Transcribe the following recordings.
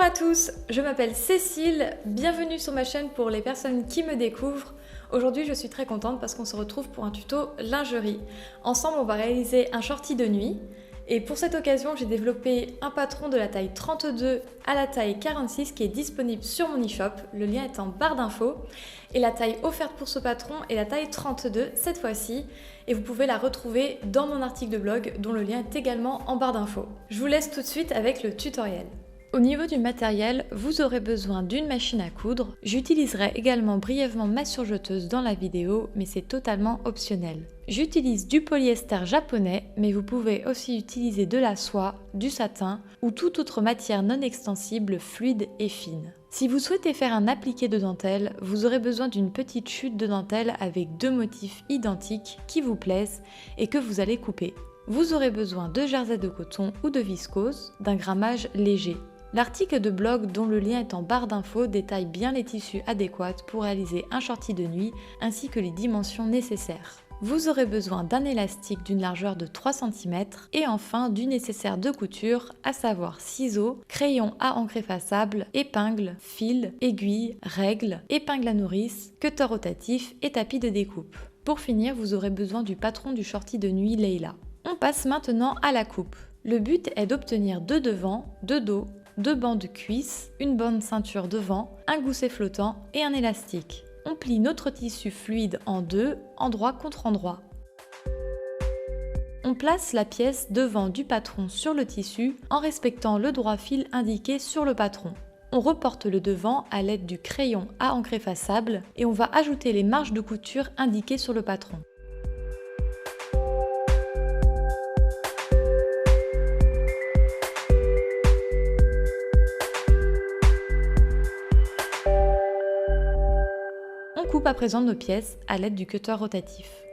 à tous, je m'appelle Cécile, bienvenue sur ma chaîne pour les personnes qui me découvrent. Aujourd'hui je suis très contente parce qu'on se retrouve pour un tuto lingerie. Ensemble on va réaliser un shorty de nuit et pour cette occasion j'ai développé un patron de la taille 32 à la taille 46 qui est disponible sur mon e-shop, le lien est en barre d'infos. Et la taille offerte pour ce patron est la taille 32 cette fois-ci et vous pouvez la retrouver dans mon article de blog dont le lien est également en barre d'infos. Je vous laisse tout de suite avec le tutoriel. Au niveau du matériel, vous aurez besoin d'une machine à coudre. J'utiliserai également brièvement ma surjeteuse dans la vidéo, mais c'est totalement optionnel. J'utilise du polyester japonais, mais vous pouvez aussi utiliser de la soie, du satin ou toute autre matière non extensible, fluide et fine. Si vous souhaitez faire un appliqué de dentelle, vous aurez besoin d'une petite chute de dentelle avec deux motifs identiques qui vous plaisent et que vous allez couper. Vous aurez besoin de jersey de coton ou de viscose, d'un grammage léger. L'article de blog dont le lien est en barre d'infos détaille bien les tissus adéquats pour réaliser un shorty de nuit ainsi que les dimensions nécessaires. Vous aurez besoin d'un élastique d'une largeur de 3 cm et enfin du nécessaire de couture, à savoir ciseaux, crayon à encre effaçable, épingles, fil, aiguilles, règles, épingles à nourrice, cutter rotatif et tapis de découpe. Pour finir, vous aurez besoin du patron du shorty de nuit Leila. On passe maintenant à la coupe. Le but est d'obtenir deux devants, deux dos, deux bandes de cuisses, une bande ceinture devant, un gousset flottant et un élastique. On plie notre tissu fluide en deux, endroit contre endroit. On place la pièce devant du patron sur le tissu en respectant le droit fil indiqué sur le patron. On reporte le devant à l'aide du crayon à encre effaçable et on va ajouter les marges de couture indiquées sur le patron. On coupe à présent nos pièces à l'aide du cutter rotatif.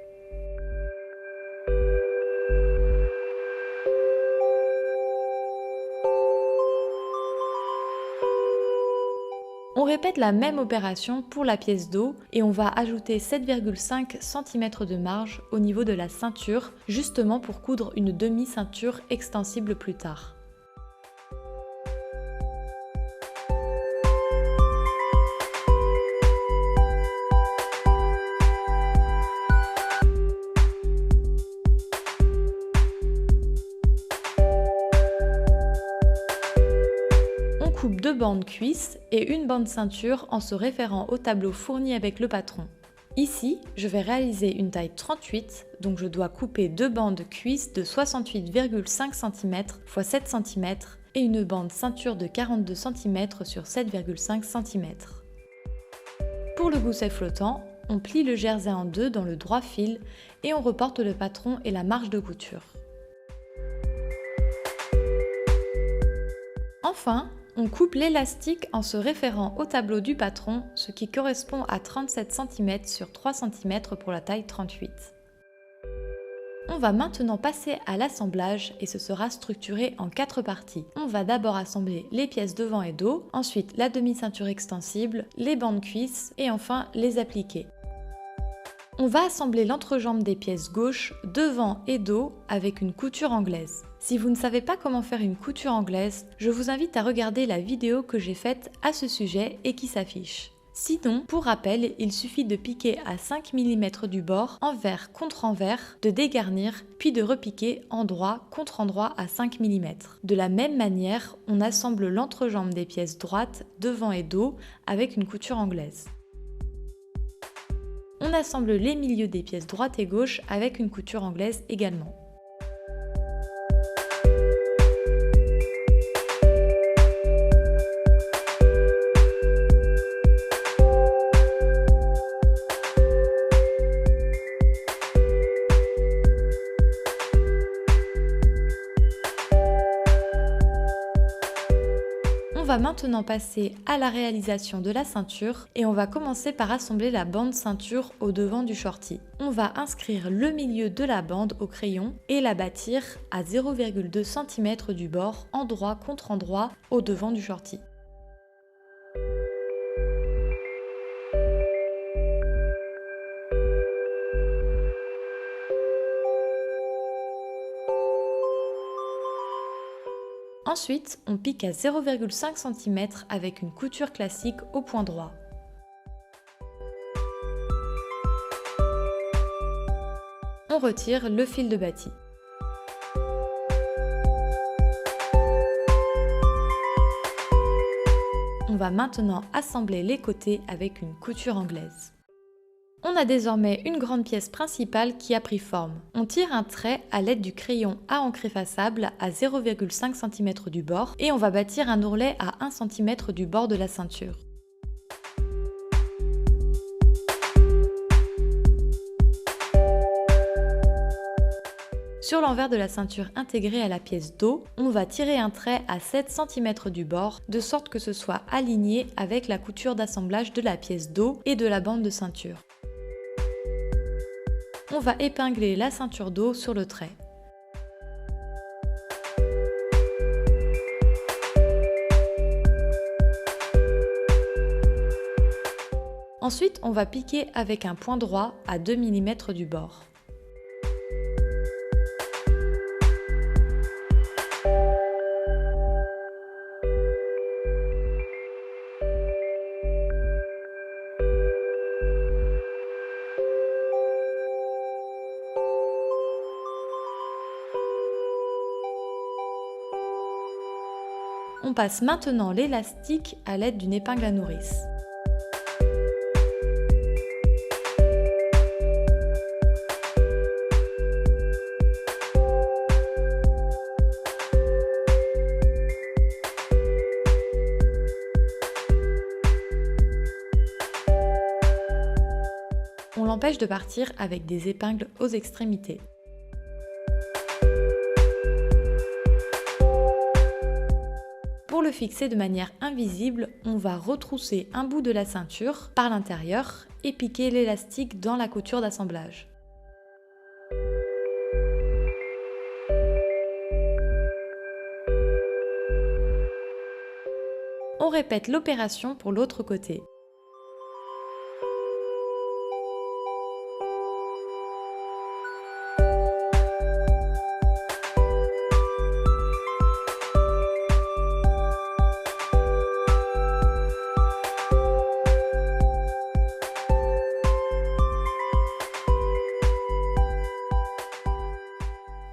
On répète la même opération pour la pièce dos et on va ajouter 7,5 cm de marge au niveau de la ceinture, justement pour coudre une demi-ceinture extensible plus tard. Coupe deux bandes cuisses et une bande ceinture en se référant au tableau fourni avec le patron. Ici, je vais réaliser une taille 38, donc je dois couper deux bandes cuisses de 68,5 cm x 7 cm et une bande ceinture de 42 cm sur 7,5 cm. Pour le gousset flottant, on plie le jersey en deux dans le droit fil et on reporte le patron et la marge de couture. Enfin, on coupe l'élastique en se référant au tableau du patron, ce qui correspond à 37 cm sur 3 cm pour la taille 38. On va maintenant passer à l'assemblage et ce sera structuré en 4 parties. On va d'abord assembler les pièces devant et dos, ensuite la demi-ceinture extensible, les bandes cuisses et enfin les appliquer. On va assembler l'entrejambe des pièces gauche, devant et dos avec une couture anglaise. Si vous ne savez pas comment faire une couture anglaise, je vous invite à regarder la vidéo que j'ai faite à ce sujet et qui s'affiche. Sinon, pour rappel, il suffit de piquer à 5 mm du bord, envers contre envers, de dégarnir, puis de repiquer endroit contre endroit à 5 mm. De la même manière, on assemble l'entrejambe des pièces droites, devant et dos avec une couture anglaise. On assemble les milieux des pièces droite et gauche avec une couture anglaise également. On va maintenant passer à la réalisation de la ceinture et on va commencer par assembler la bande ceinture au devant du shorty. On va inscrire le milieu de la bande au crayon et la bâtir à 0,2 cm du bord, endroit contre endroit, au devant du shorty. Ensuite, on pique à 0,5 cm avec une couture classique au point droit. On retire le fil de bâti. On va maintenant assembler les côtés avec une couture anglaise. On a désormais une grande pièce principale qui a pris forme. On tire un trait à l'aide du crayon à encre effaçable à 0,5 cm du bord et on va bâtir un ourlet à 1 cm du bord de la ceinture. Sur l'envers de la ceinture intégrée à la pièce dos, on va tirer un trait à 7 cm du bord, de sorte que ce soit aligné avec la couture d'assemblage de la pièce dos et de la bande de ceinture. On va épingler la ceinture dos sur le trait. Ensuite, on va piquer avec un point droit à 2 mm du bord. On passe maintenant l'élastique à l'aide d'une épingle à nourrice. On l'empêche de partir avec des épingles aux extrémités. Pour le fixer de manière invisible, on va retrousser un bout de la ceinture par l'intérieur et piquer l'élastique dans la couture d'assemblage. On répète l'opération pour l'autre côté.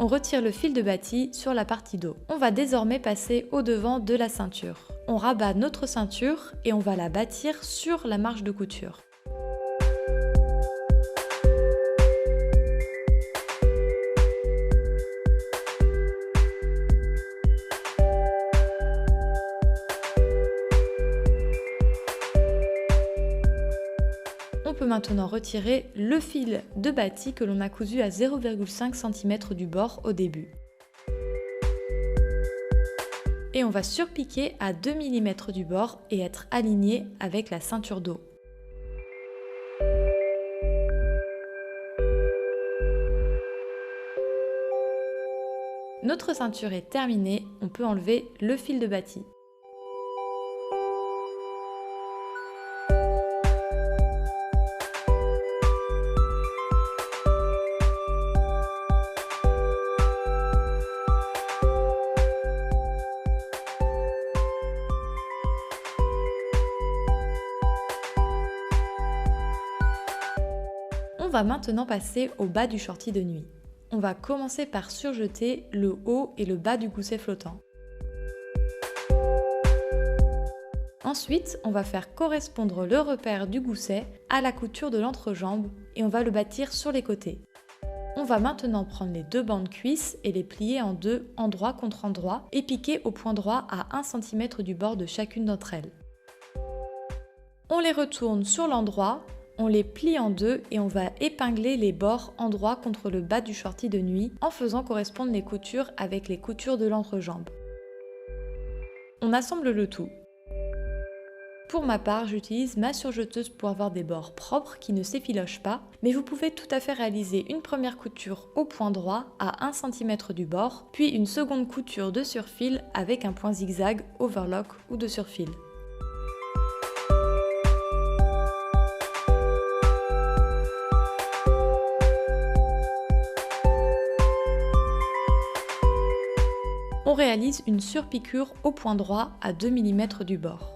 On retire le fil de bâti sur la partie dos. On va désormais passer au devant de la ceinture. On rabat notre ceinture et on va la bâtir sur la marge de couture. On peut maintenant retirer le fil de bâti que l'on a cousu à 0,5 cm du bord au début. Et on va surpiquer à 2 mm du bord et être aligné avec la ceinture dos. Notre ceinture est terminée, on peut enlever le fil de bâti. On va maintenant passer au bas du shorty de nuit. On va commencer par surjeter le haut et le bas du gousset flottant. Ensuite, on va faire correspondre le repère du gousset à la couture de l'entrejambe et on va le bâtir sur les côtés. On va maintenant prendre les deux bandes cuisses et les plier en deux, endroit contre endroit, et piquer au point droit à 1 cm du bord de chacune d'entre elles. On les retourne sur l'endroit, on les plie en deux et on va épingler les bords endroit contre le bas du shorty de nuit en faisant correspondre les coutures avec les coutures de l'entrejambe. On assemble le tout. Pour ma part, j'utilise ma surjeteuse pour avoir des bords propres qui ne s'effilochent pas, mais vous pouvez tout à fait réaliser une première couture au point droit à 1 cm du bord, puis une seconde couture de surfil avec un point zigzag, overlock ou de surfil. on réalise une surpiqûre au point droit à 2 mm du bord.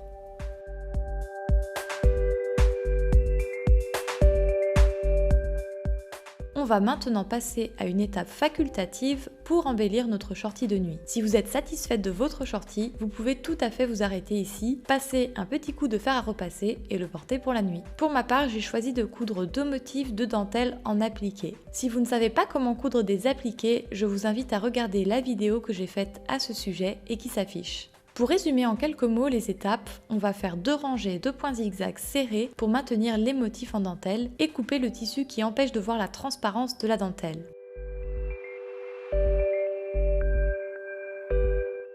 On va maintenant passer à une étape facultative pour embellir notre shorty de nuit. Si vous êtes satisfaite de votre shorty, vous pouvez tout à fait vous arrêter ici, passer un petit coup de fer à repasser et le porter pour la nuit. Pour ma part, j'ai choisi de coudre 2 motifs de dentelle en appliqué. Si vous ne savez pas comment coudre des appliqués, je vous invite à regarder la vidéo que j'ai faite à ce sujet et qui s'affiche. Pour résumer en quelques mots les étapes, on va faire 2 rangées de points zigzags serrés pour maintenir les motifs en dentelle et couper le tissu qui empêche de voir la transparence de la dentelle.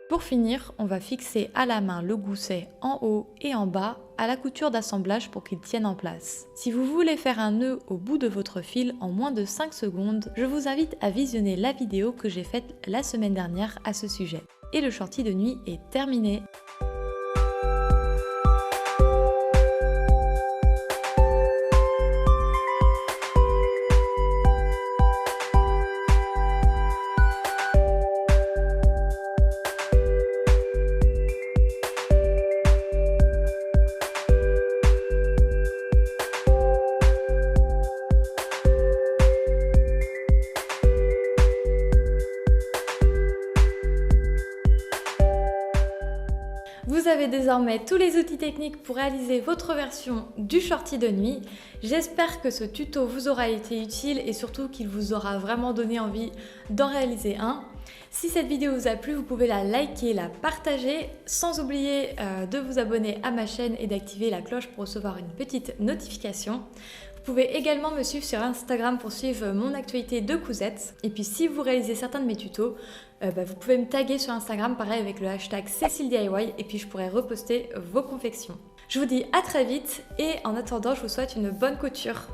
Pour finir, on va fixer à la main le gousset en haut et en bas à la couture d'assemblage pour qu'il tienne en place. Si vous voulez faire un nœud au bout de votre fil en moins de 5 secondes, je vous invite à visionner la vidéo que j'ai faite la semaine dernière à ce sujet. Et le shorty de nuit est terminé. Vous avez désormais tous les outils techniques pour réaliser votre version du shorty de nuit. J'espère que ce tuto vous aura été utile et surtout qu'il vous aura vraiment donné envie d'en réaliser un. Si cette vidéo vous a plu, vous pouvez la liker, la partager, sans oublier de vous abonner à ma chaîne et d'activer la cloche pour recevoir une petite notification. Vous pouvez également me suivre sur Instagram pour suivre mon actualité de cousettes. Et puis si vous réalisez certains de mes tutos, vous pouvez me taguer sur Instagram, pareil avec le hashtag CécileDIY, et puis je pourrai reposter vos confections. Je vous dis à très vite et en attendant, je vous souhaite une bonne couture.